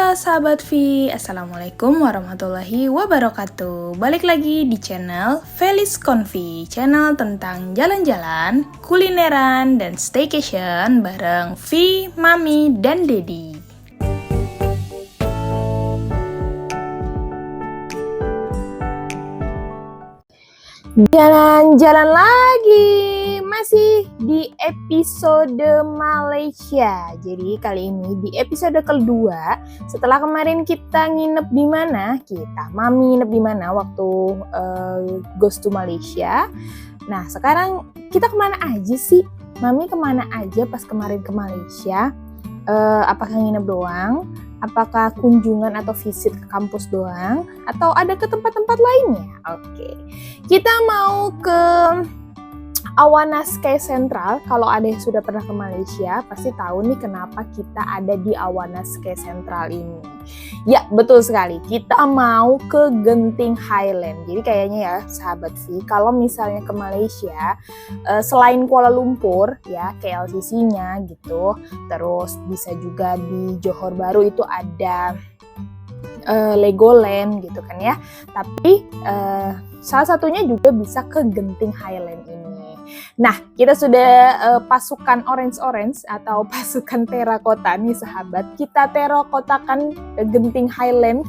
Halo sahabat V, Assalamualaikum warahmatullahi wabarakatuh. Balik lagi di channel Felis Convi, channel tentang jalan-jalan, kulineran, dan staycation bareng V, Mami, dan Dedi. Jalan-jalan lagi, masih di episode Malaysia. Jadi kali ini di episode kedua, setelah kemarin kita nginep di mana, Mami nginep di mana waktu goes to Malaysia. Nah sekarang kita kemana aja sih? Mami kemana aja pas kemarin ke Malaysia? Apakah nginep doang? Apakah kunjungan atau visit ke kampus doang? Atau ada ke tempat-tempat lainnya? Oke. Kita mau ke Awana Sky Central. Kalau ada yang sudah pernah ke Malaysia, pasti tahu nih kenapa kita ada di Awana Sky Central ini. Ya, betul sekali. Kita mau ke Genting Highland. Jadi kayaknya ya, sahabat V, kalau misalnya ke Malaysia, selain Kuala Lumpur, ya KLCC-nya gitu, terus bisa juga di Johor Bahru itu ada Legoland gitu kan ya. Tapi salah satunya juga bisa ke Genting Highland ini. Nah, kita sudah pasukan orange atau pasukan terakota nih sahabat. Kita terakotakan Genting Highland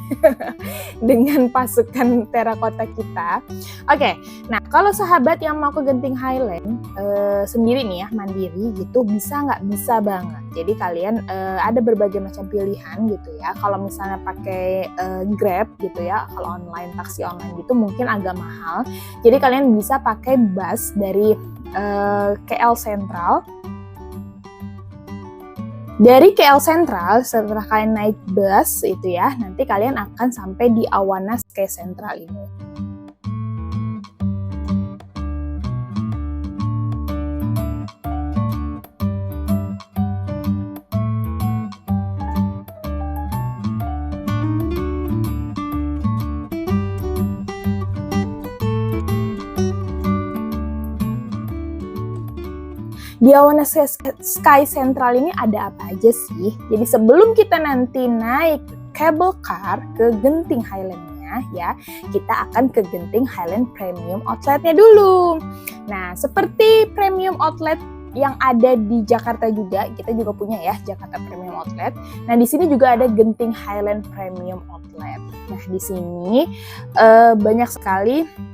dengan pasukan terakota kita. Oke, nah kalau sahabat yang mau ke Genting Highland sendiri nih ya, mandiri gitu, bisa nggak? Bisa banget. Jadi kalian ada berbagai macam pilihan gitu ya. Kalau misalnya pakai Grab gitu ya, kalau online, taksi online gitu mungkin agak mahal. Jadi kalian bisa pakai bus dari KL Sentral. Dari KL Sentral, setelah kalian naik bus itu ya, nanti kalian akan sampai di Awana Sky Central ini. Di Awana Sky Central ini ada apa aja sih? Jadi sebelum kita nanti naik cable car ke Genting Highland-nya ya, kita akan ke Genting Highland Premium Outlet-nya dulu. Nah, seperti Premium Outlet yang ada di Jakarta juga, kita juga punya ya Jakarta Premium Outlet. Nah, di sini juga ada Genting Highland Premium Outlet. Nah, di sini banyak sekali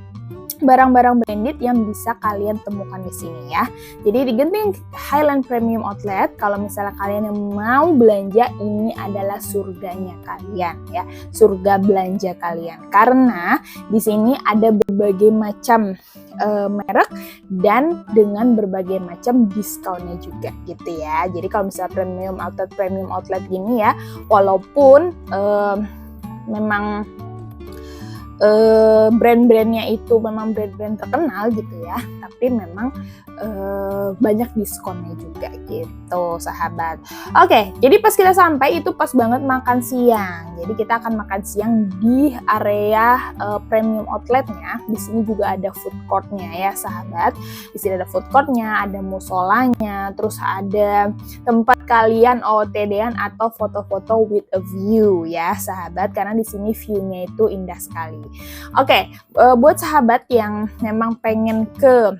barang-barang branded yang bisa kalian temukan di sini ya. Jadi di Genting Highland Premium Outlet, kalau misalnya kalian yang mau belanja, ini adalah surganya kalian ya, surga belanja kalian. Karena di sini ada berbagai macam merek dan dengan berbagai macam diskonnya juga gitu ya. Jadi kalau misalnya premium outlet gini ya, walaupun memang brand-brandnya itu memang brand-brand terkenal gitu ya, tapi memang banyak diskonnya juga gitu sahabat. Oke, jadi pas kita sampai itu pas banget makan siang. Jadi kita akan makan siang di area premium outletnya. Di sini juga ada food courtnya ya sahabat. Di sini ada food courtnya, ada musolanya, terus ada tempat kalian OOTD-an atau foto-foto with a view ya sahabat. Karena di sini view-nya itu indah sekali. Oke, buat sahabat yang memang pengen ke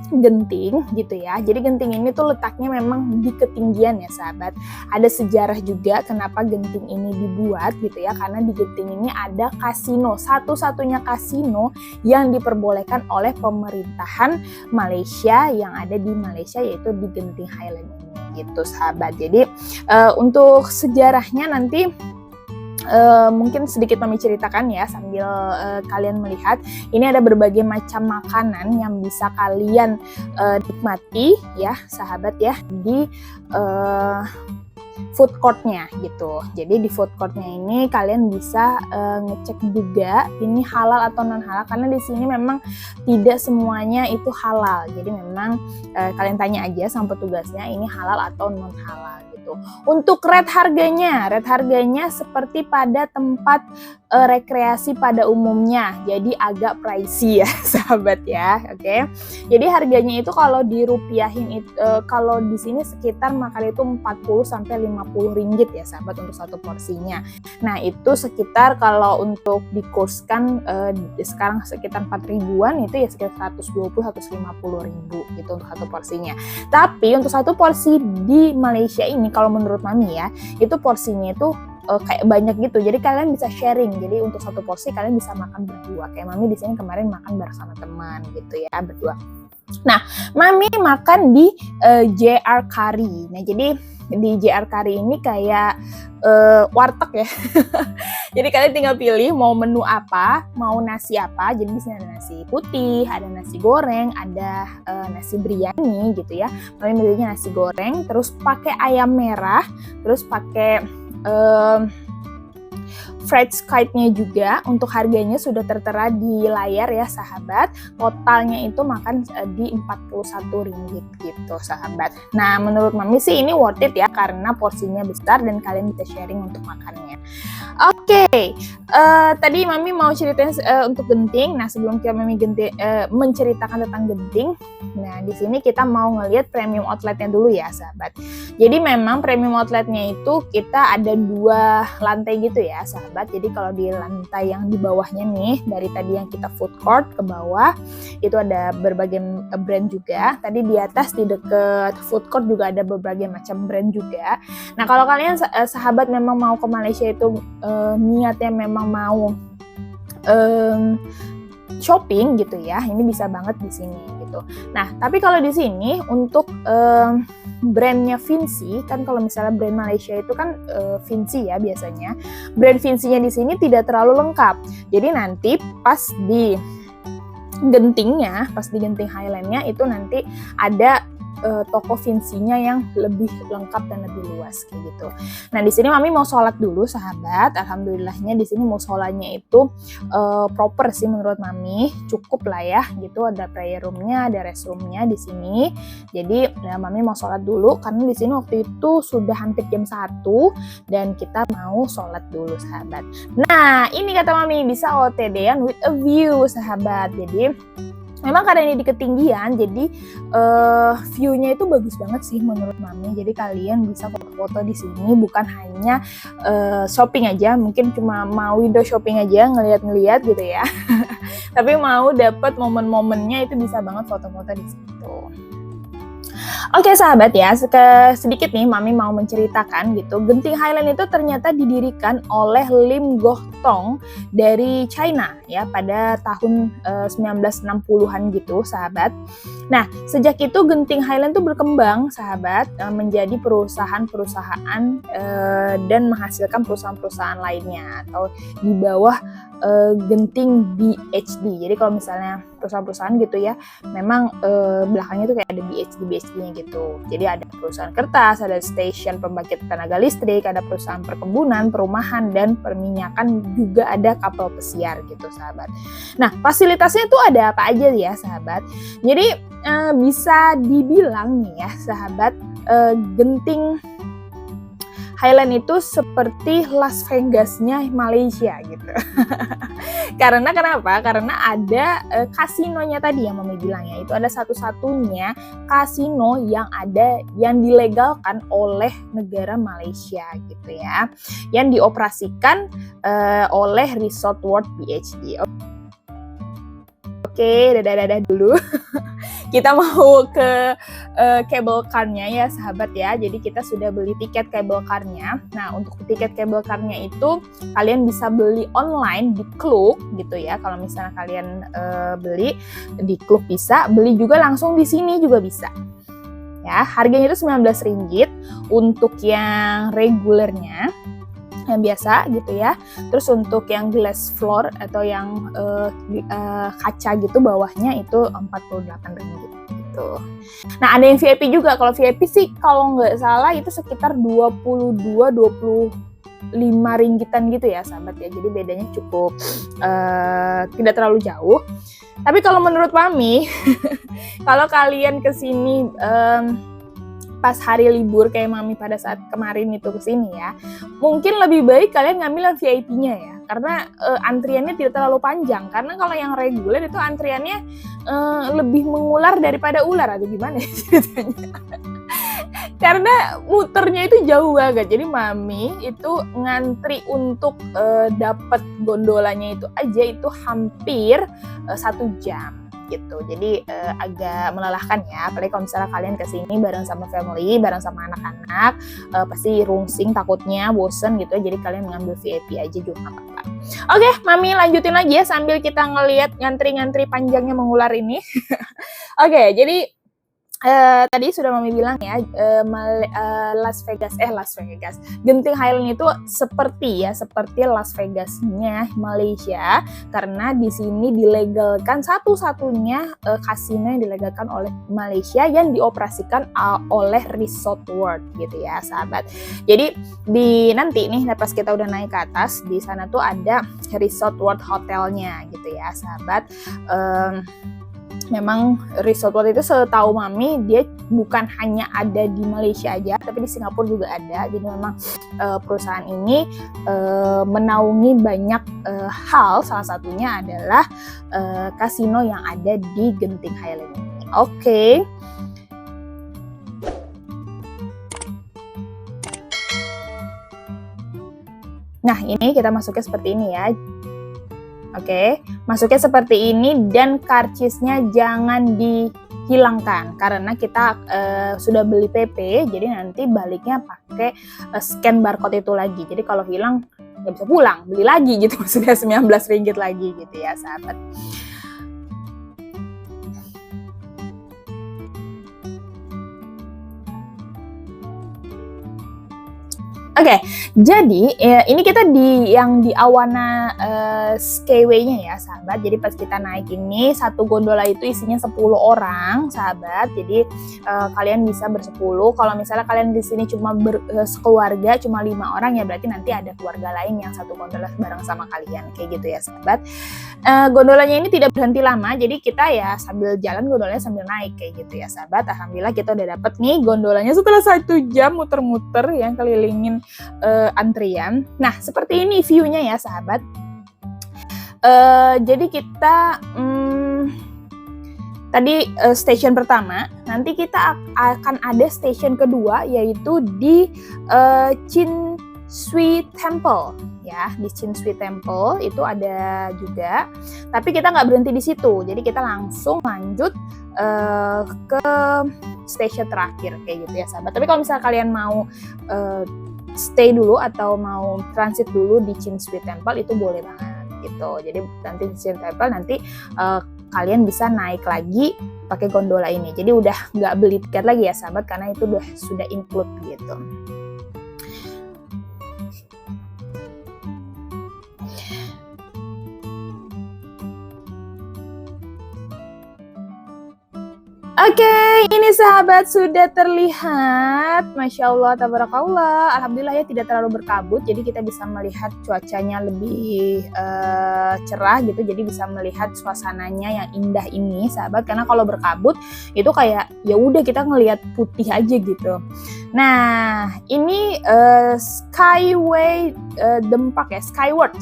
Genting gitu ya. Jadi Genting ini tuh letaknya memang di ketinggian ya sahabat. Ada sejarah juga kenapa Genting ini dibuat gitu ya. Karena di Genting ini ada kasino, satu-satunya kasino yang diperbolehkan oleh pemerintahan Malaysia yang ada di Malaysia, yaitu di Genting Highland ini gitu sahabat. Jadi untuk sejarahnya nanti mungkin sedikit Mami ceritakan ya sambil kalian melihat. Ini ada berbagai macam makanan yang bisa kalian nikmati ya sahabat ya di food courtnya gitu. Jadi di food courtnya ini kalian bisa ngecek juga ini halal atau non halal, karena di sini memang tidak semuanya itu halal. Jadi memang kalian tanya aja sama petugasnya ini halal atau non halal gitu. Untuk rate harganya seperti pada tempat rekreasi pada umumnya, jadi agak pricey ya sahabat ya. Oke. Jadi harganya itu kalau dirupiahin kalau di sini sekitar makan itu 40 sampai 50 ringgit ya sahabat untuk satu porsinya. Nah, itu sekitar kalau untuk dikurskan sekarang sekitar 4 ribuan, itu ya sekitar 120-150 ribu gitu untuk satu porsinya. Tapi untuk satu porsi di Malaysia ini kalau menurut Mami ya, itu porsinya itu kayak banyak gitu. Jadi kalian bisa sharing. Jadi untuk satu porsi kalian bisa makan berdua. Kayak Mami di sini kemarin makan bersama teman gitu ya, berdua. Nah, Mami makan di JR Curry. Nah, jadi di JR Curry ini kayak warteg ya. Jadi kalian tinggal pilih mau menu apa, mau nasi apa. Jadi di sini ada nasi putih, ada nasi goreng, ada nasi biryani gitu ya. Mami milihnya nasi goreng, terus pakai ayam merah, terus pakai fried skate-nya juga. Untuk harganya sudah tertera di layar ya sahabat. Totalnya itu makan di 41 ringgit gitu sahabat. Nah, menurut Mami sih ini worth it ya, karena porsinya besar dan kalian bisa sharing untuk makannya. Oke, tadi Mami mau ceritain untuk genting. Nah, sebelum kita Mami menceritakan tentang genting, nah di sini kita mau ngelihat premium outletnya dulu ya sahabat. Jadi memang premium outletnya itu kita ada 2 lantai gitu ya sahabat. Jadi kalau di lantai yang di bawahnya nih, dari tadi yang kita food court ke bawah, itu ada berbagai brand juga. Tadi di atas di deket food court juga ada berbagai macam brand juga. Nah, kalau kalian sahabat memang mau ke Malaysia itu niatnya memang mau shopping gitu ya, ini bisa banget di sini gitu. Nah, tapi kalau di sini untuk brandnya Vinci, kan kalau misalnya brand Malaysia itu kan Vinci ya biasanya. Brand Vincinya di sini tidak terlalu lengkap. Jadi nanti pas di gentingnya, pas di genting Highlandnya itu nanti ada toko Vincinya yang lebih lengkap dan lebih luas kayak gitu. Nah, di sini Mami mau sholat dulu sahabat. Alhamdulillahnya di sini mau sholatnya itu proper sih menurut Mami, cukup lah ya gitu. Ada prayer roomnya, ada restroomnya di sini. Jadi ya, Mami mau sholat dulu karena di sini waktu itu sudah hampir jam 1 dan kita mau sholat dulu sahabat. Nah, ini kata Mami bisa OOTD-an with a view sahabat. Jadi memang karena ini di ketinggian, jadi view-nya itu bagus banget sih menurut Mami. Jadi kalian bisa foto-foto di sini, bukan hanya shopping aja, mungkin cuma mau window shopping aja, ngeliat-ngeliat gitu ya. Tapi mau dapat momen-momennya itu bisa banget foto-foto di situ. Oke sahabat ya, sedikit nih Mami mau menceritakan gitu. Genting Highland itu ternyata didirikan oleh Lim Goh Tong dari China ya pada tahun 1960-an gitu sahabat. Nah, sejak itu Genting Highland tuh berkembang sahabat menjadi perusahaan-perusahaan dan menghasilkan perusahaan-perusahaan lainnya atau di bawah Genting BHD. Jadi kalau misalnya perusahaan-perusahaan gitu ya, memang belakangnya tuh kayak ada BHD-nya gitu. Jadi ada perusahaan kertas, ada stasiun pembangkit tenaga listrik, ada perusahaan perkebunan, perumahan, dan perminyakan, juga ada kapal pesiar gitu sahabat. Nah, fasilitasnya tuh ada apa aja ya sahabat? Jadi bisa dibilang nih ya sahabat, Genting Highland itu seperti Las Vegas-nya Malaysia gitu. Karena kenapa? Karena ada kasinonya tadi yang Mami bilang ya. Itu ada satu-satunya kasino yang ada yang dilegalkan oleh negara Malaysia gitu ya. Yang dioperasikan oleh Resort World BHD. Oke, dadah dulu. Kita mau ke cable car-nya ya sahabat ya. Jadi kita sudah beli tiket cable car-nya. Nah, untuk tiket cable car-nya itu kalian bisa beli online di Klook gitu ya. Kalau misalnya kalian beli di Klook bisa, beli juga langsung di sini juga bisa. Ya, harganya itu 19 ringgit untuk yang regulernya, yang biasa gitu ya. Terus untuk yang glass floor atau yang kaca gitu bawahnya itu 48 ringgit gitu. Nah, ada yang VIP juga. Kalau VIP sih kalau nggak salah itu sekitar 22-25 ringgitan gitu ya sahabat ya. Jadi bedanya cukup tidak terlalu jauh. Tapi kalau menurut Mami, kalau kalian kesini pas hari libur kayak Mami pada saat kemarin itu kesini ya, mungkin lebih baik kalian ngambil yang VIP-nya ya, karena antriannya tidak terlalu panjang. Karena kalau yang reguler itu antriannya lebih mengular daripada ular, atau gimana ya ceritanya. Karena muternya itu jauh banget, jadi Mami itu ngantri untuk dapat gondolanya itu aja itu hampir 1 jam gitu. Jadi agak melelahkan ya, apalagi kalau misalnya kalian kesini bareng sama family, bareng sama anak-anak, pasti rungsing takutnya, bosen gitu ya. Jadi kalian mengambil VIP aja juga nggak apa-apa. Oke, Mami lanjutin lagi ya sambil kita ngelihat ngantri-ngantri panjangnya mengular ini. Oke, jadi tadi sudah Mami bilang ya, Las Vegas, Genting Highland itu seperti Las Vegasnya Malaysia, karena di sini dilegalkan satu-satunya kasino yang dilegalkan oleh Malaysia yang dioperasikan oleh Resort World gitu ya, sahabat. Jadi di nanti nih pas kita udah naik ke atas, di sana tuh ada Resort World hotelnya gitu ya, sahabat. Memang Resort World itu setahu Mami dia bukan hanya ada di Malaysia aja, tapi di Singapura juga ada. Jadi memang perusahaan ini menaungi banyak hal, salah satunya adalah kasino yang ada di Genting Highland ini. Oke. Nah, ini kita masuknya seperti ini ya. Oke, masuknya seperti ini dan karcisnya jangan dihilangkan karena kita sudah beli PP, jadi nanti baliknya pakai scan barcode itu lagi. Jadi kalau hilang nggak bisa pulang, beli lagi gitu, sudah 19 ringgit lagi gitu ya, sahabat. Oke, jadi ini kita yang di Awana Skyway-nya ya, sahabat. Jadi pas kita naik ini, satu gondola itu isinya 10 orang, sahabat. Jadi kalian bisa bersepuluh. Kalau misalnya kalian di sini cuma sekeluarga, cuma 5 orang ya, berarti nanti ada keluarga lain yang satu gondola bareng sama kalian, kayak gitu ya, sahabat. Gondolanya ini tidak berhenti lama, jadi kita ya sambil jalan gondolanya sambil naik kayak gitu ya, sahabat. Alhamdulillah kita udah dapet nih gondolanya setelah 1 jam muter-muter yang kelilingin antrian. Nah, seperti ini view-nya ya, sahabat. Jadi kita tadi stasiun pertama, nanti kita akan ada stasiun kedua yaitu di Chin Sui Temple ya. Di Chin Sui Temple itu ada juga, tapi kita nggak berhenti di situ. Jadi kita langsung lanjut ke stasiun terakhir kayak gitu ya, sahabat. Tapi kalau misalnya kalian mau stay dulu atau mau transit dulu di Chin Sui Temple itu boleh banget gitu. Jadi nanti di Chin Temple nanti kalian bisa naik lagi pakai gondola ini. Jadi udah nggak beli tiket lagi ya, sahabat, karena itu sudah include gitu. Oke, ini sahabat sudah terlihat, Masya Allah, tabarakallah. Alhamdulillah ya, tidak terlalu berkabut, jadi kita bisa melihat cuacanya lebih cerah gitu, jadi bisa melihat suasananya yang indah ini, sahabat. Karena kalau berkabut itu kayak ya udah kita ngelihat putih aja gitu. Nah, ini Skyway Dempak ya, Skyward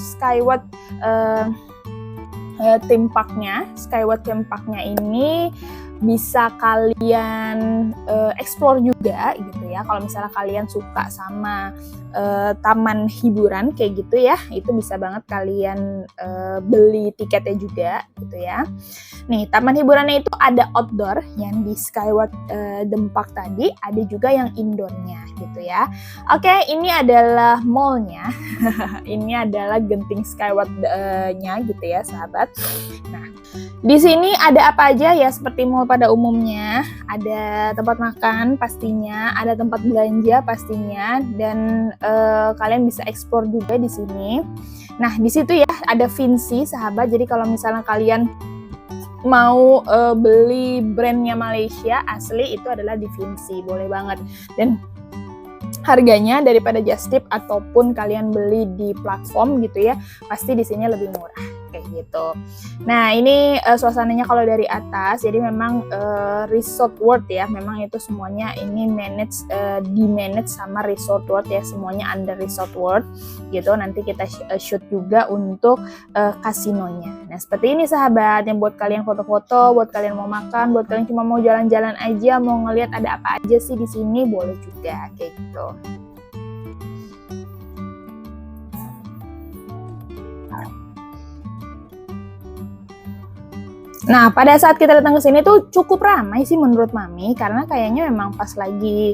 theme parknya, Skyward theme parknya ini bisa kalian explore juga gitu ya. Kalau misalnya kalian suka sama taman hiburan kayak gitu ya, itu bisa banget kalian beli tiketnya juga gitu ya. Nih, taman hiburannya itu ada outdoor yang di Skyward Dempak tadi, ada juga yang indoornya gitu ya. Oke, ini adalah mallnya. Ini adalah Genting Skyward-nya gitu ya, sahabat. Nah, di sini ada apa aja ya, seperti mall pada umumnya. Ada tempat makan pastinya, ada tempat belanja pastinya, dan kalian bisa explore juga di sini. Nah, di situ ya ada Vinci, sahabat. Jadi kalau misalnya kalian mau beli brandnya Malaysia asli, itu adalah di Vinci, boleh banget. Dan harganya daripada Just Tip ataupun kalian beli di platform gitu ya, pasti di sini lebih murah. kayak gitu. Nah ini suasananya kalau dari atas, jadi memang Resort World ya, memang itu semuanya ini di manage sama Resort World ya, semuanya under Resort World gitu. Nanti kita shoot juga untuk kasinonya. Nah seperti ini sahabat, yang buat kalian foto-foto, buat kalian mau makan, buat kalian cuma mau jalan-jalan aja, mau ngelihat ada apa aja sih di sini, boleh juga kayak gitu. Nah, pada saat kita datang ke sini tuh cukup ramai sih menurut Mami, karena kayaknya memang pas lagi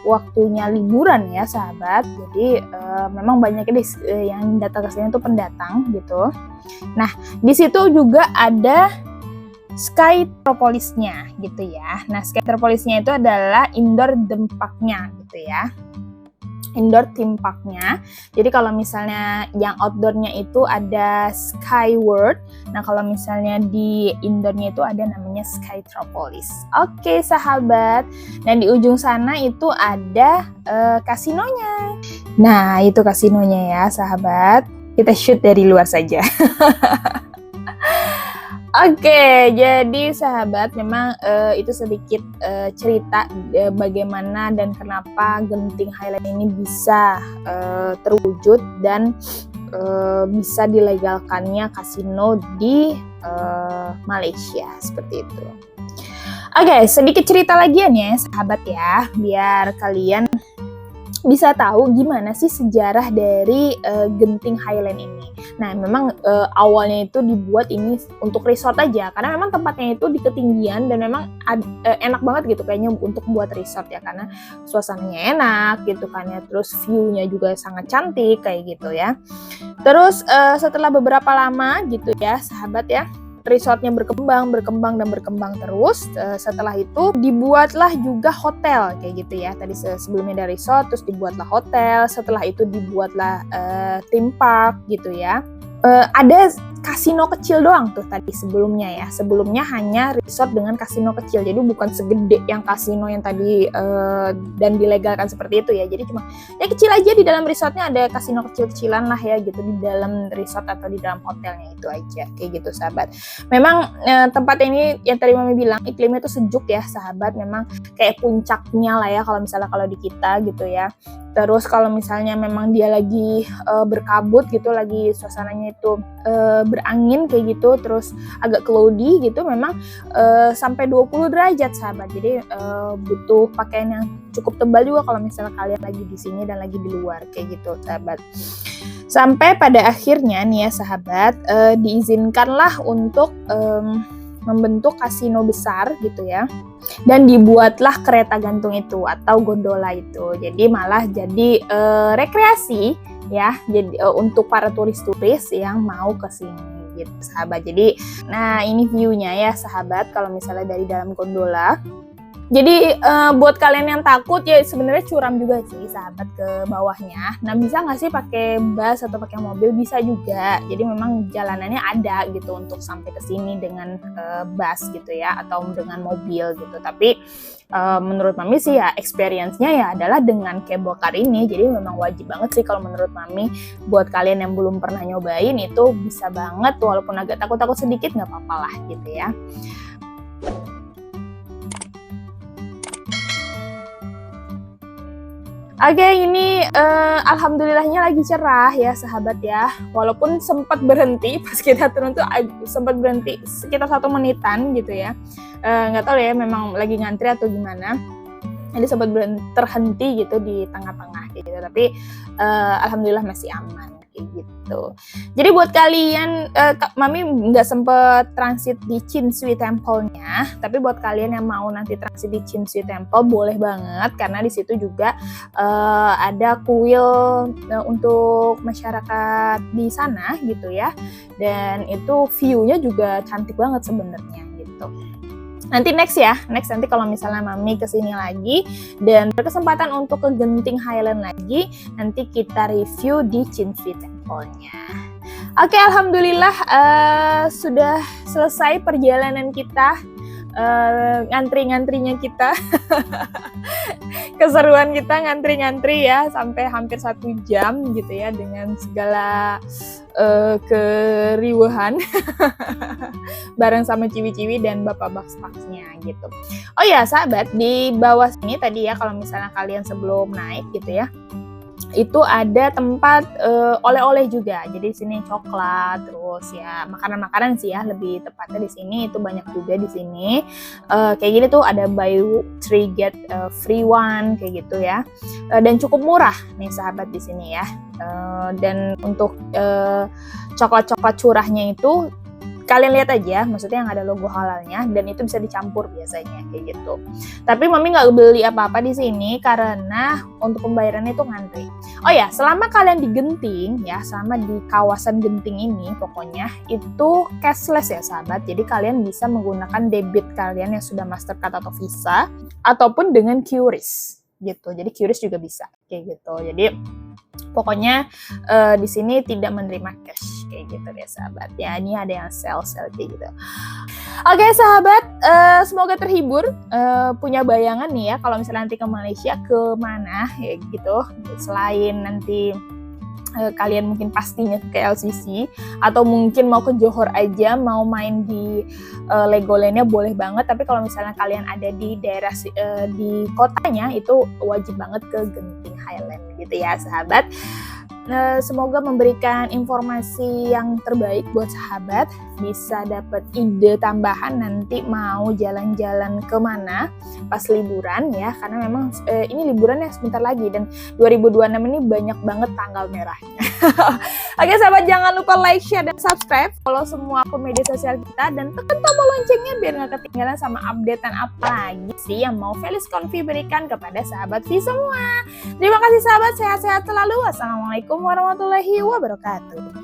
waktunya liburan ya sahabat. Jadi memang banyak yang datang ke sini tuh pendatang gitu. Nah, di situ juga ada Skytropolis-nya gitu ya. Nah, Skytropolis-nya itu adalah indoor theme park-nya gitu ya. Indoor theme park-nya. Jadi kalau misalnya yang outdoor-nya itu ada Sky World. Nah, kalau misalnya di indoor-nya itu ada namanya Skytropolis. Oke, sahabat. Dan di ujung sana itu ada kasinonya. Nah, itu kasinonya ya, sahabat. Kita shoot dari luar saja. Oke, jadi sahabat memang itu sedikit cerita bagaimana dan kenapa Genting Highland ini bisa terwujud dan bisa dilegalkannya kasino di Malaysia seperti itu. Oke, sedikit cerita lagi ya sahabat ya, biar kalian bisa tahu gimana sih sejarah dari Genting Highland ini. Nah, memang awalnya itu dibuat ini untuk resort aja, karena memang tempatnya itu di ketinggian dan memang enak banget gitu kayaknya untuk buat resort ya, karena suasananya enak gitu kan ya, terus view-nya juga sangat cantik kayak gitu ya. Terus setelah beberapa lama gitu ya sahabat ya, resortnya berkembang terus. Setelah itu dibuatlah juga hotel kayak gitu ya. Tadi sebelumnya ada resort, terus dibuatlah hotel. Setelah itu dibuatlah theme park gitu ya. Ada kasino kecil doang tuh tadi sebelumnya ya. Sebelumnya hanya resort dengan kasino kecil. Jadi bukan segede yang kasino yang tadi dan dilegalkan seperti itu ya. Jadi cuma ya kecil aja, di dalam resortnya ada kasino kecil-kecilan lah ya gitu, di dalam resort atau di dalam hotelnya itu aja kayak gitu sahabat. Memang tempat ini yang tadi Mami bilang iklimnya tuh sejuk ya sahabat. Memang kayak puncaknya lah ya kalau misalnya kalau di kita gitu ya. Terus kalau misalnya memang dia lagi berkabut gitu, lagi suasananya itu berangin kayak gitu, terus agak cloudy gitu, memang sampai 20 derajat sahabat. Jadi butuh pakaian yang cukup tebal juga kalau misalnya kalian lagi di sini dan lagi di luar kayak gitu sahabat. Sampai pada akhirnya nih ya sahabat, diizinkanlah untuk membentuk kasino besar gitu ya, dan dibuatlah kereta gantung itu atau gondola itu. Jadi malah jadi rekreasi ya, jadi untuk para turis-turis yang mau ke sini gitu sahabat. Jadi nah ini view-nya ya sahabat kalau misalnya dari dalam gondola. Jadi buat kalian yang takut ya sebenarnya curam juga sih sahabat ke bawahnya. Nah bisa nggak sih pakai bus atau pakai mobil? Bisa juga. Jadi memang jalanannya ada gitu untuk sampai ke sini dengan bus gitu ya atau dengan mobil gitu. Tapi menurut Mami sih ya experience-nya ya adalah dengan cable car ini. Jadi memang wajib banget sih kalau menurut Mami, buat kalian yang belum pernah nyobain itu bisa banget, walaupun agak takut-takut sedikit nggak apa-apa lah gitu ya. Oke, ini alhamdulillahnya lagi cerah ya sahabat ya. Walaupun sempat berhenti pas kita turun tuh, sempat berhenti sekitar 1 menitan gitu ya. Nggak tahu ya memang lagi ngantri atau gimana. Jadi sempat terhenti gitu di tengah-tengah gitu. Tapi alhamdulillah masih aman kayak gitu. Jadi buat kalian, Mami nggak sempet transit di Chin Swee Temple-nya, tapi buat kalian yang mau nanti transit di Chin Swee Temple boleh banget, karena di situ juga ada kuil untuk masyarakat di sana gitu ya, dan itu view-nya juga cantik banget sebenarnya gitu. Nanti next nanti kalau misalnya Mami kesini lagi dan berkesempatan untuk ke Genting Highland lagi, nanti kita review di Chin Swee Temple-nya. Oke, alhamdulillah sudah selesai perjalanan kita ngantri-ngantrinya kita. Keseruan kita ngantri-ngantri ya sampai hampir 1 jam gitu ya dengan segala keriuhan bareng sama ciwi-ciwi dan bapak box-boxnya gitu. Oh ya sahabat, di bawah sini tadi ya kalau misalnya kalian sebelum naik gitu ya, itu ada tempat oleh-oleh juga. Jadi di sini coklat, terus ya makanan-makanan sih ya, lebih tepatnya di sini itu banyak juga di sini. Kayak gini tuh ada buy 3 get free 1 kayak gitu ya. Dan cukup murah nih sahabat di sini ya. Dan untuk coklat-coklat curahnya itu kalian lihat aja, maksudnya yang ada logo halalnya dan itu bisa dicampur biasanya kayak gitu. Tapi mami nggak beli apa-apa di sini karena untuk pembayarannya itu ngantri. Oh ya, selama kalian di Genting ya, selama di kawasan Genting ini pokoknya itu cashless ya sahabat. Jadi kalian bisa menggunakan debit kalian yang sudah Mastercard atau Visa ataupun dengan QRIS gitu. Jadi QRIS juga bisa kayak gitu. Jadi pokoknya di sini tidak menerima cash kayak gitu deh sahabat ya. Ini ada yang sell kayak gitu. Oke sahabat, semoga terhibur, punya bayangan nih ya kalau misalnya nanti ke Malaysia kemana ya gitu. Selain nanti kalian mungkin pastinya ke LCC atau mungkin mau ke Johor aja, mau main di Legolandnya boleh banget. Tapi kalau misalnya kalian ada di daerah di kotanya itu wajib banget ke Genting Highland gitu ya sahabat. Semoga memberikan informasi yang terbaik buat sahabat, bisa dapat ide tambahan nanti mau jalan-jalan kemana pas liburan ya, karena memang ini liburannya sebentar lagi dan 2026 ini banyak banget tanggal merahnya. Oke sahabat, jangan lupa like, share, dan subscribe, follow semua akun media sosial kita dan tekan tombol loncengnya biar nggak ketinggalan sama updatean apa lagi sih yang mau Felis Confi berikan kepada sahabat V semua. Terima kasih sahabat, sehat-sehat selalu. Wassalamualaikum warahmatullahi wabarakatuh.